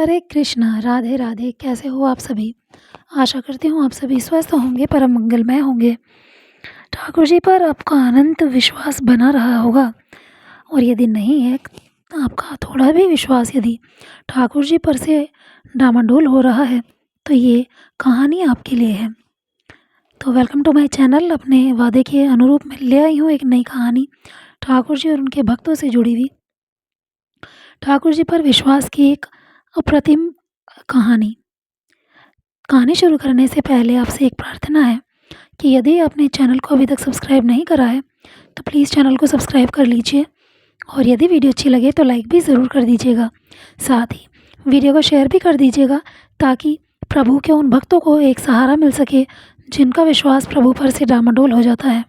हरे कृष्णा, राधे राधे। कैसे हो आप सभी? आशा करती हूँ आप सभी स्वस्थ होंगे, परम मंगलमय होंगे। ठाकुर जी पर आपका अनंत विश्वास बना रहा होगा, और यदि नहीं है, आपका थोड़ा भी विश्वास यदि ठाकुर जी पर से डामाडोल हो रहा है, तो ये कहानी आपके लिए है। तो वेलकम टू माय चैनल। अपने वादे के अनुरूप मैं ले आई हूँ एक नई कहानी, ठाकुर जी और उनके भक्तों से जुड़ी हुई। ठाकुर जी पर विश्वास की एक अप्रतिम कहानी। कहानी शुरू करने से पहले आपसे एक प्रार्थना है कि यदि आपने चैनल को अभी तक सब्सक्राइब नहीं करा है, तो प्लीज़ चैनल को सब्सक्राइब कर लीजिए, और यदि वीडियो अच्छी लगे तो लाइक भी ज़रूर कर दीजिएगा। साथ ही वीडियो को शेयर भी कर दीजिएगा, ताकि प्रभु के उन भक्तों को एक सहारा मिल सके जिनका विश्वास प्रभु पर से डामाडोल हो जाता है।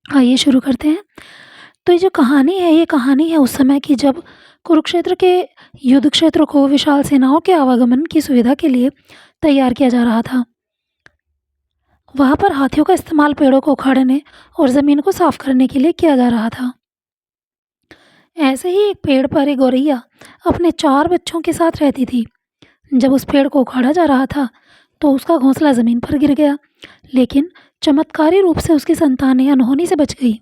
आइए शुरू करते हैं। तो ये जो कहानी है, ये कहानी है उस समय की, जब कुरुक्षेत्र के युद्ध क्षेत्र को विशाल सेनाओं के आवागमन की सुविधा के लिए तैयार किया जा रहा था। वहाँ पर हाथियों का इस्तेमाल पेड़ों को उखाड़ने और ज़मीन को साफ करने के लिए किया जा रहा था। ऐसे ही एक पेड़ पर एक गौरैया अपने 4 बच्चों के साथ रहती थी। जब उस पेड़ को उखाड़ा जा रहा था, तो उसका घोंसला ज़मीन पर गिर गया, लेकिन चमत्कारी रूप से उसकी संतानें अनहोनी से बच गई।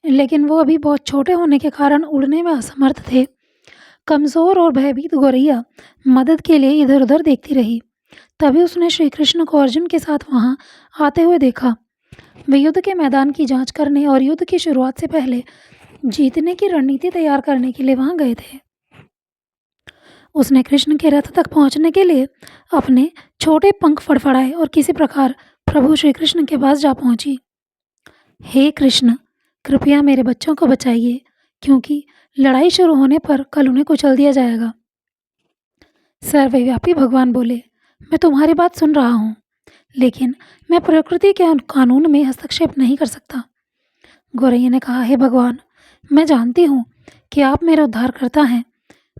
लेकिन वो अभी बहुत छोटे होने के कारण उड़ने में असमर्थ थे। कमज़ोर और भयभीत गौरैया मदद के लिए इधर उधर देखती रही। तभी उसने श्री कृष्ण को अर्जुन के साथ वहां आते हुए देखा। वे युद्ध के मैदान की जांच करने और युद्ध की शुरुआत से पहले जीतने की रणनीति तैयार करने के लिए वहां गए थे। उसने कृष्ण के रथ तक पहुंचने के लिए अपने छोटे पंख फड़फड़ाए और किसी प्रकार प्रभु श्री कृष्ण के पास जा पहुंची। हे कृष्ण, कृपया मेरे बच्चों को बचाइए, क्योंकि लड़ाई शुरू होने पर कल उन्हें कुचल दिया जाएगा। सर्वव्यापी भगवान बोले, मैं तुम्हारी बात सुन रहा हूँ, लेकिन मैं प्रकृति के कानून में हस्तक्षेप नहीं कर सकता। गौरैया ने कहा, हे भगवान, मैं जानती हूँ कि आप मेरे उद्धारकर्ता हैं।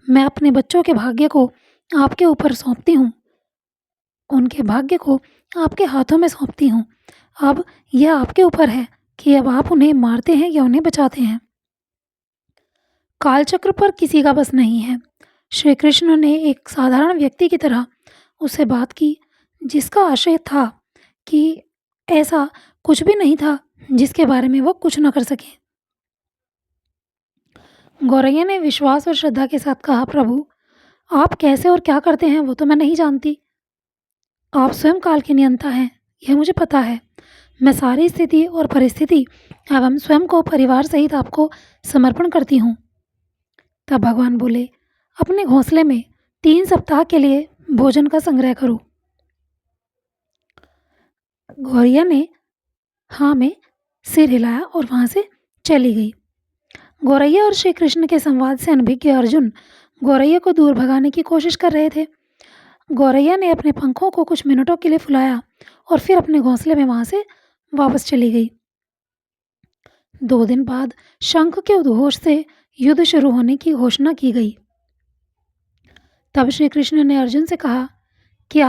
मैं अपने बच्चों के भाग्य को आपके ऊपर सौंपती हूँ, उनके भाग्य को आपके हाथों में सौंपती हूँ। अब यह आपके ऊपर है कि अब आप उन्हें मारते हैं या उन्हें बचाते हैं। कालचक्र पर किसी का बस नहीं है। श्री कृष्ण ने एक साधारण व्यक्ति की तरह उससे बात की, जिसका आशय था कि ऐसा कुछ भी नहीं था जिसके बारे में वो कुछ न कर सके। गौरैया ने विश्वास और श्रद्धा के साथ कहा, प्रभु, आप कैसे और क्या करते हैं वो तो मैं नहीं जानती। आप स्वयं काल के नियंता हैं, यह मुझे पता है। मैं सारी स्थिति और परिस्थिति एवं स्वयं को परिवार सहित आपको समर्पण करती हूँ। तब भगवान बोले, अपने घोंसले में 3 सप्ताह के लिए भोजन का संग्रह करो। गौरैया ने हाँ में सिर हिलाया और वहां से चली गई। गौरैया और श्री कृष्ण के संवाद से अनभिज्ञ अर्जुन गौरैया को दूर भगाने की कोशिश कर रहे थे। गौरैया ने अपने पंखों को कुछ मिनटों के लिए फुलाया और फिर अपने घोंसले में वहां से वापस चली गई। 2 दिन बाद शंख के उद्घोष से युद्ध शुरू होने की घोषणा की गई। तब श्री कृष्ण ने अर्जुन से कहा कि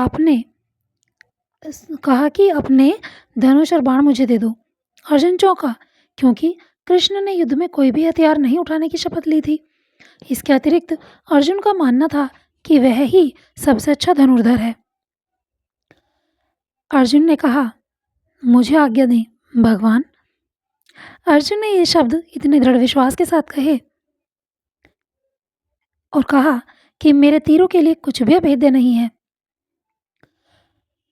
अपने धनुष और बाण मुझे दे दो। अर्जुन चौंका, क्योंकि कृष्ण ने युद्ध में कोई भी हथियार नहीं उठाने की शपथ ली थी। इसके अतिरिक्त अर्जुन का मानना था कि वह ही सबसे अच्छा धनुर्धर है। अर्जुन ने कहा, मुझे आज्ञा दें भगवान। अर्जुन ने ये शब्द इतने दृढ़ विश्वास के साथ कहे और कहा कि मेरे तीरों के लिए कुछ भी अभेद्य नहीं है।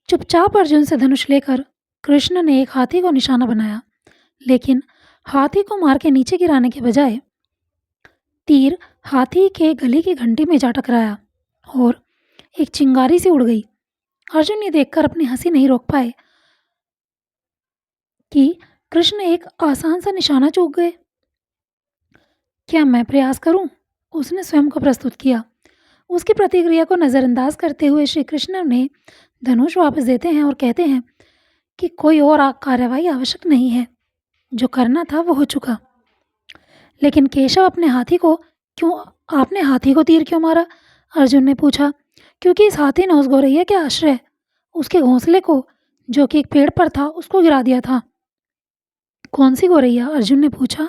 चुपचाप अर्जुन से धनुष लेकर कृष्ण ने एक हाथी को निशाना बनाया, लेकिन हाथी को मार के नीचे गिराने के बजाय तीर हाथी के गले की घंटी में जा टकराया और एक चिंगारी सी उड़ गई। अर्जुन ये देखकर अपनी हंसी नहीं रोक पाए कि कृष्ण एक आसान सा निशाना चूक गए। क्या मैं प्रयास करूं? उसने स्वयं को प्रस्तुत किया। उसकी प्रतिक्रिया को नज़रअंदाज करते हुए श्री कृष्ण ने धनुष वापस देते हैं और कहते हैं कि कोई और कार्यवाही आवश्यक नहीं है, जो करना था वो हो चुका। लेकिन केशव, आपने हाथी को तीर क्यों मारा? अर्जुन ने पूछा। क्योंकि इस हाथी ने उस गौरैया के आश्रय, उसके घोंसले को, जो कि एक पेड़ पर था, उसको गिरा दिया था। कौन सी गौरैया? अर्जुन ने पूछा।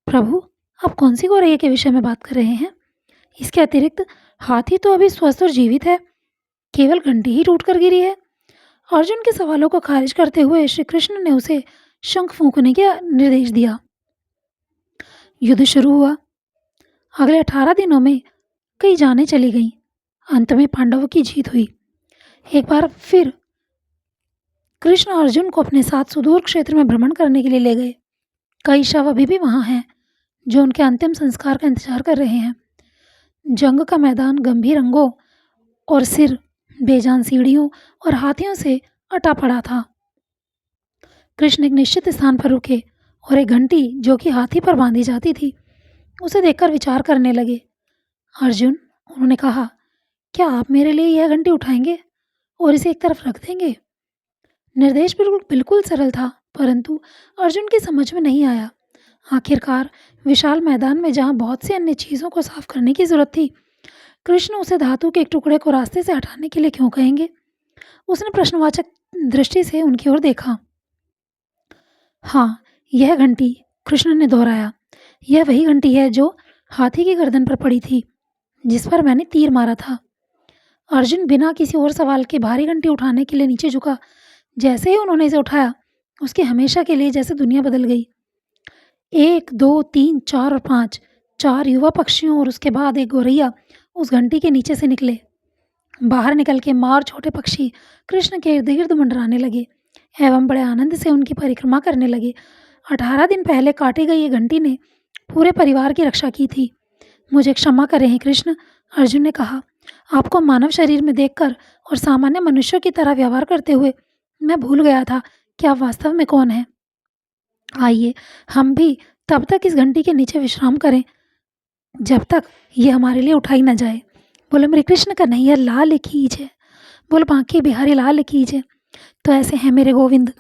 प्रभु, आप कौन सी गौरैया के विषय में बात कर रहे हैं? इसके अतिरिक्त हाथी तो अभी स्वस्थ और जीवित है, केवल घंटी ही टूट कर गिरी है। अर्जुन के सवालों को खारिज करते हुए श्री कृष्ण ने उसे शंख फूंकने का निर्देश दिया। युद्ध शुरू हुआ। अगले 18 दिनों में कई जानें चली गईं। अंत में पांडवों की जीत हुई। एक बार फिर कृष्ण अर्जुन को अपने साथ सुदूर क्षेत्र में भ्रमण करने के लिए ले गए। कई शव अभी भी वहां हैं जो उनके अंतिम संस्कार का इंतजार कर रहे हैं। जंग का मैदान गंभीर अंगों और सिर बेजान सीढ़ियों और हाथियों से अटा पड़ा था। कृष्ण एक निश्चित स्थान पर रुके और एक घंटी जो कि हाथी पर बांधी जाती थी उसे देखकर विचार करने लगे। अर्जुन, उन्होंने कहा, क्या आप मेरे लिए यह घंटी उठाएंगे और इसे एक तरफ रख देंगे? निर्देश बिल्कुल बिल्कुल सरल था, परंतु अर्जुन की समझ में नहीं आया। आखिरकार विशाल मैदान में जहाँ बहुत सी अन्य चीज़ों को साफ करने की जरूरत थी, कृष्ण उसे धातु के एक टुकड़े को रास्ते से हटाने के लिए क्यों कहेंगे? उसने प्रश्नवाचक दृष्टि से उनकी ओर देखा। हाँ, यह घंटी, कृष्ण ने दोहराया, यह वही घंटी है जो हाथी की गर्दन पर पड़ी थी, जिस पर मैंने तीर मारा था। अर्जुन बिना किसी और सवाल के भारी घंटी उठाने के लिए नीचे झुका। जैसे ही उन्होंने इसे उठाया, उसकी हमेशा के लिए जैसे दुनिया बदल गई। 1, 2, 3, 4 और 5, 4 युवा पक्षियों और उसके बाद एक गौरैया उस घंटी के नीचे से निकले। बाहर निकल के माँ और छोटे पक्षी कृष्ण के इर्द गिर्द मंडराने लगे एवं बड़े आनंद से उनकी परिक्रमा करने लगे। 18 दिन पहले काटी गई ये घंटी ने पूरे परिवार की रक्षा की थी। मुझे क्षमा करें हे कृष्ण, अर्जुन ने कहा। आपको मानव शरीर में देखकर और सामान्य मनुष्यों की तरह व्यवहार करते हुए मैं भूल गया था कि आप वास्तव में कौन हैं। आइए हम भी तब तक इस घंटी के नीचे विश्राम करें जब तक ये हमारे लिए उठाई न जाए। बोले मेरे कृष्ण कन्हैया लाल की जय। बोले बांके बिहारी लाल की जय। तो ऐसे हैं मेरे गोविंद,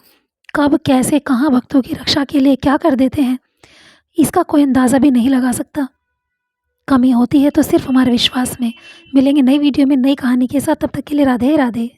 कब कैसे कहाँ भक्तों की रक्षा के लिए क्या कर देते हैं, इसका कोई अंदाज़ा भी नहीं लगा सकता। कमी होती है तो सिर्फ हमारे विश्वास में। मिलेंगे नई वीडियो में नई कहानी के साथ, तब तक के लिए राधे राधे।